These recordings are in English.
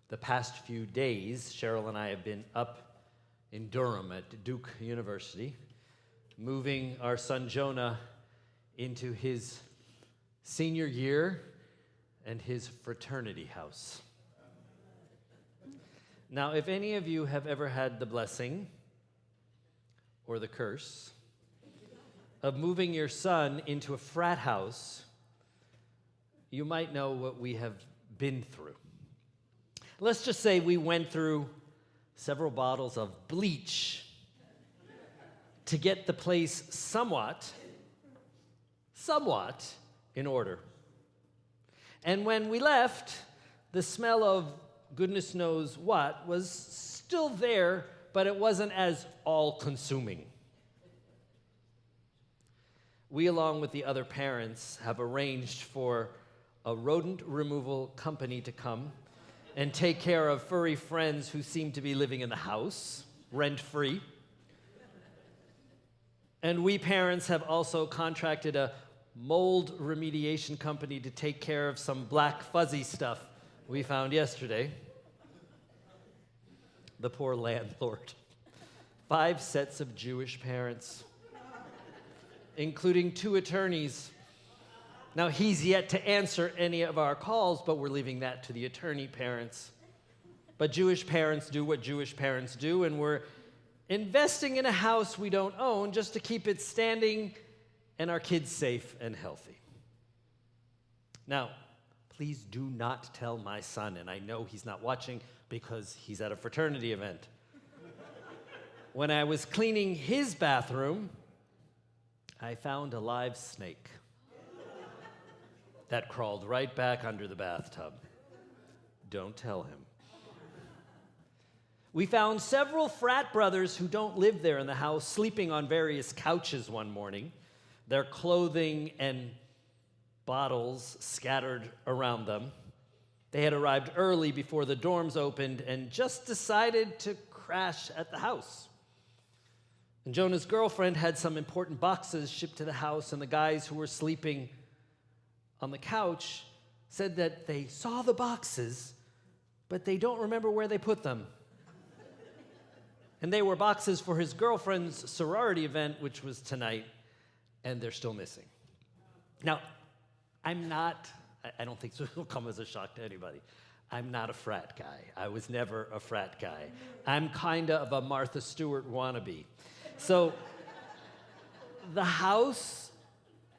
The past few days, Cheryl and I have been up in Durham at Duke University, moving our son Jonah into his senior year and his fraternity house. Now, if any of you have ever had the blessing or the curse of moving your son into a frat house, you might know what we have been through. Let's just say we went through several bottles of bleach to get the place somewhat in order. And when we left, the smell of goodness knows what was still there, but it wasn't as all-consuming. We, along with the other parents, have arranged for a rodent removal company to come and take care of furry friends who seem to be living in the house, rent-free. And we parents have also contracted a mold remediation company to take care of some black fuzzy stuff we found yesterday. The poor landlord. 5 sets of Jewish parents, including 2 attorneys. Now, he's yet to answer any of our calls, but we're leaving that to the attorney parents. But Jewish parents do what Jewish parents do, and we're investing in a house we don't own just to keep it standing and our kids safe and healthy. Now, please do not tell my son, and I know he's not watching because he's at a fraternity event. When I was cleaning his bathroom, I found a live snake that crawled right back under the bathtub. Don't tell him. We found several frat brothers who don't live there in the house sleeping on various couches one morning, their clothing and bottles scattered around them. They had arrived early before the dorms opened and just decided to crash at the house. And Jonah's girlfriend had some important boxes shipped to the house, and the guys who were sleeping on the couch said that they saw the boxes, but they don't remember where they put them. And they were boxes for his girlfriend's sorority event, which was tonight, and they're still missing. Now, I don't think this will come as a shock to anybody. I'm not a frat guy. I was never a frat guy. I'm kind of a Martha Stewart wannabe. So the house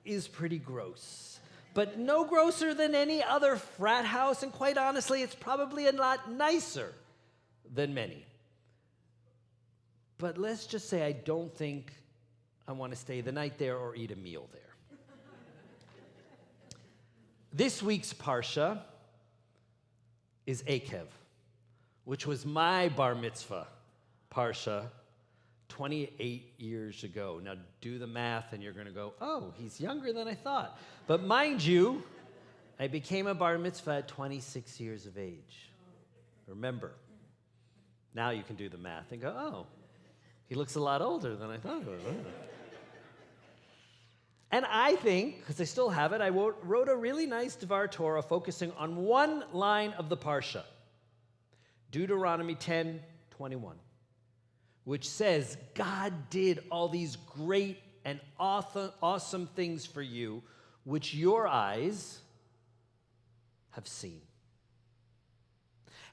is pretty gross, but no grosser than any other frat house, and quite honestly, it's probably a lot nicer than many. But let's just say I don't think I want to stay the night there or eat a meal there. This week's Parsha is Akev, which was my bar mitzvah Parsha 28 years ago. Now do the math and you're going to go, oh, he's younger than I thought. But mind you, I became a bar mitzvah at 26 years of age. Remember, now you can do the math and go, oh, he looks a lot older than I thought he was. And I think, because I still have it, I wrote a really nice Dvar Torah focusing on one line of the Parsha, Deuteronomy 10:21, which says, God did all these great and awesome things for you, which your eyes have seen.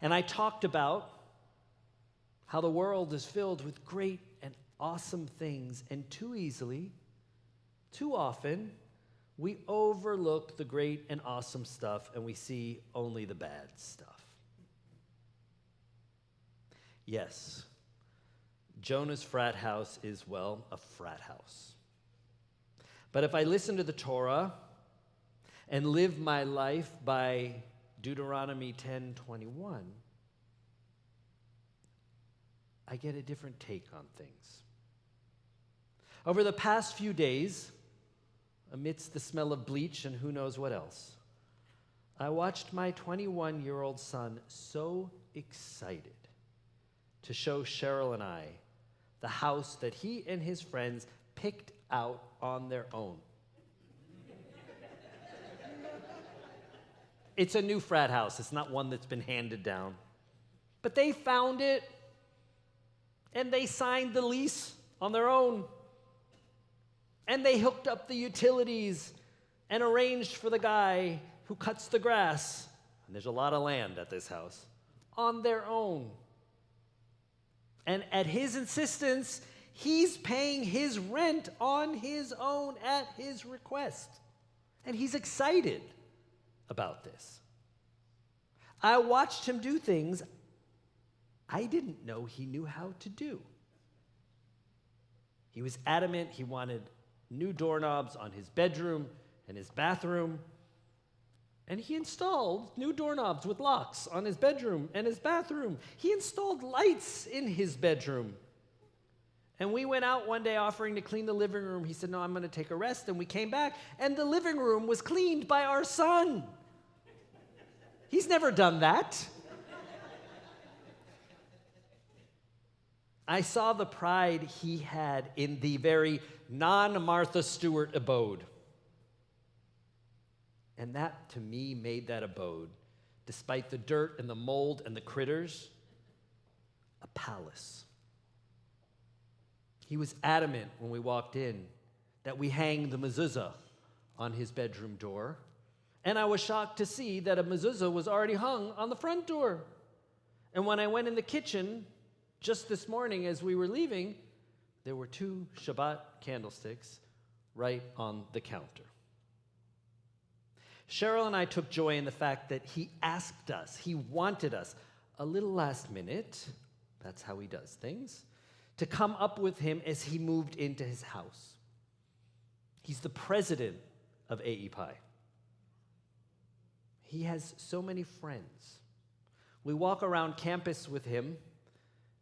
And I talked about how the world is filled with great and awesome things, and too often, we overlook the great and awesome stuff and we see only the bad stuff. Yes, Jonah's frat house is, well, a frat house. But if I listen to the Torah and live my life by Deuteronomy 10:21, I get a different take on things. Over the past few days, amidst the smell of bleach and who knows what else, I watched my 21-year-old son so excited to show Cheryl and I the house that he and his friends picked out on their own. It's a new frat house. It's not one that's been handed down. But they found it, and they signed the lease on their own. And they hooked up the utilities and arranged for the guy who cuts the grass, and there's a lot of land at this house, on their own. And at his insistence, he's paying his rent on his own at his request. And he's excited about this. I watched him do things I didn't know he knew how to do. He was adamant he wanted new doorknobs on his bedroom and his bathroom. And he installed new doorknobs with locks on his bedroom and his bathroom. He installed lights in his bedroom. And we went out one day offering to clean the living room. He said, no, I'm going to take a rest. And we came back, and the living room was cleaned by our son. He's never done that. I saw the pride he had in the very non-Martha Stewart abode. And that, to me, made that abode, despite the dirt and the mold and the critters, a palace. He was adamant when we walked in that we hang the mezuzah on his bedroom door. And I was shocked to see that a mezuzah was already hung on the front door. And when I went in the kitchen, just this morning as we were leaving, there were 2 Shabbat candlesticks right on the counter. Cheryl and I took joy in the fact that he asked us, he wanted us, a little last minute, that's how he does things, to come up with him as he moved into his house. He's the president of AEPI. He has so many friends. We walk around campus with him,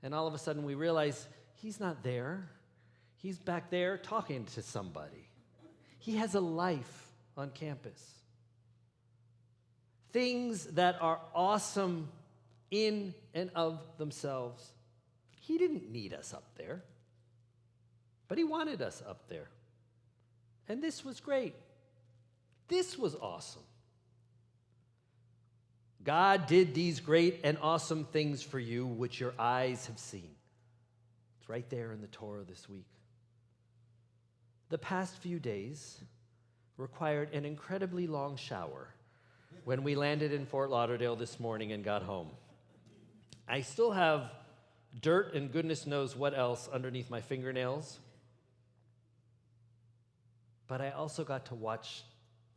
and all of a sudden we realize he's not there. He's back there talking to somebody. He has a life on campus. Things that are awesome in and of themselves. He didn't need us up there, but he wanted us up there. And this was great. This was awesome. God did these great and awesome things for you, which your eyes have seen. It's right there in the Torah this week. The past few days required an incredibly long shower when we landed in Fort Lauderdale this morning and got home. I still have dirt and goodness knows what else underneath my fingernails. But I also got to watch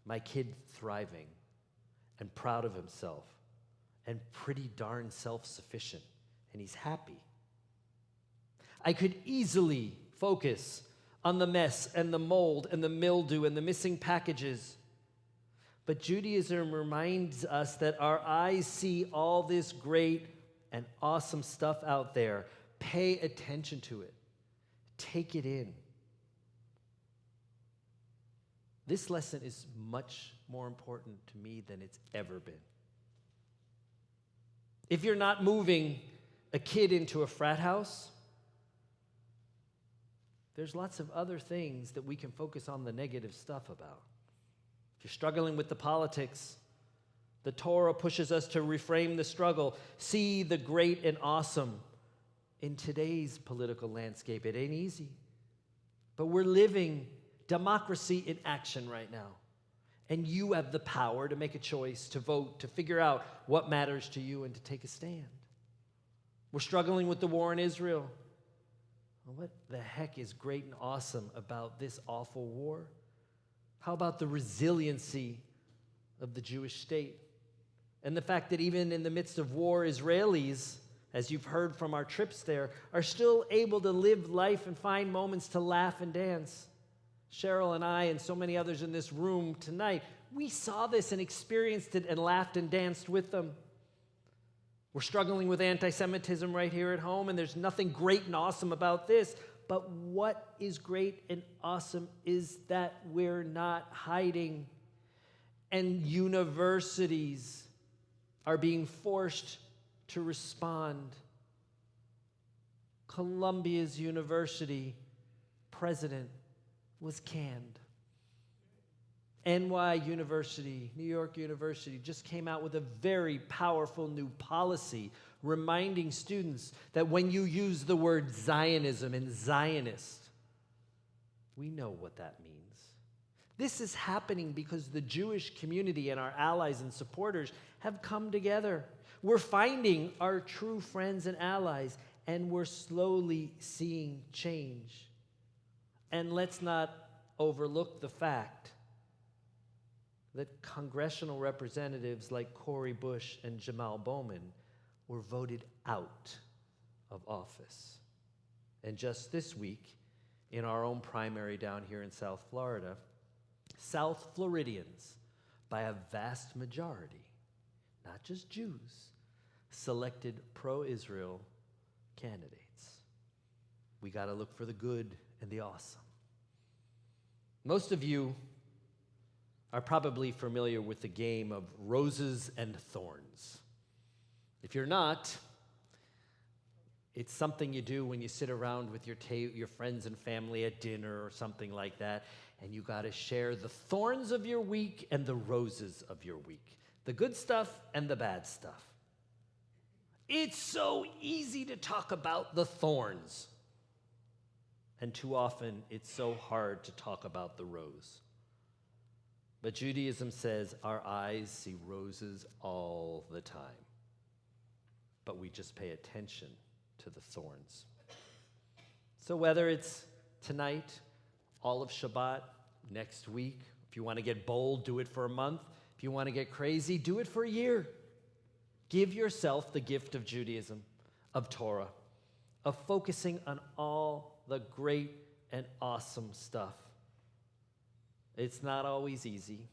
my kid thriving and proud of himself and pretty darn self-sufficient, and he's happy. I could easily focus on the mess and the mold and the mildew and the missing packages. But Judaism reminds us that our eyes see all this great and awesome stuff out there. Pay attention to it. Take it in. This lesson is much more important to me than it's ever been. If you're not moving a kid into a frat house, there's lots of other things that we can focus on the negative stuff about. If you're struggling with the politics, the Torah pushes us to reframe the struggle, see the great and awesome in today's political landscape. It ain't easy, but we're living democracy in action right now. And you have the power to make a choice, to vote, to figure out what matters to you and to take a stand. We're struggling with the war in Israel. Well, what the heck is great and awesome about this awful war? How about the resiliency of the Jewish state? And the fact that even in the midst of war, Israelis, as you've heard from our trips there, are still able to live life and find moments to laugh and dance. Cheryl and I and so many others in this room tonight, we saw this and experienced it and laughed and danced with them. We're struggling with anti-Semitism right here at home, and there's nothing great and awesome about this. But what is great and awesome is that we're not hiding. And universities are being forced to respond. Columbia's university president was canned. New York University, just came out with a very powerful new policy reminding students that when you use the word Zionism and Zionist, we know what that means. This is happening because the Jewish community and our allies and supporters have come together. We're finding our true friends and allies, and we're slowly seeing change. And let's not overlook the fact that congressional representatives like Cori Bush and Jamal Bowman were voted out of office. And just this week, in our own primary down here in South Florida, South Floridians, by a vast majority, not just Jews, selected pro-Israel candidates. We got to look for the good and the awesome. Most of you are probably familiar with the game of roses and thorns. If you're not, it's something you do when you sit around with your friends and family at dinner or something like that, and you got to share the thorns of your week and the roses of your week, the good stuff and the bad stuff. It's so easy to talk about the thorns, and too often it's so hard to talk about the rose. But Judaism says our eyes see roses all the time, but we just pay attention to the thorns. So whether it's tonight, all of Shabbat, next week, if you want to get bold, do it for a month. If you want to get crazy, do it for a year. Give yourself the gift of Judaism, of Torah, of focusing on all the great and awesome stuff. It's not always easy.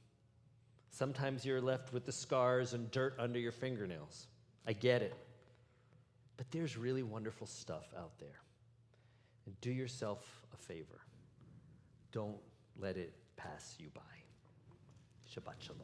Sometimes you're left with the scars and dirt under your fingernails. I get it. But there's really wonderful stuff out there. And do yourself a favor. Don't let it pass you by. Shabbat shalom.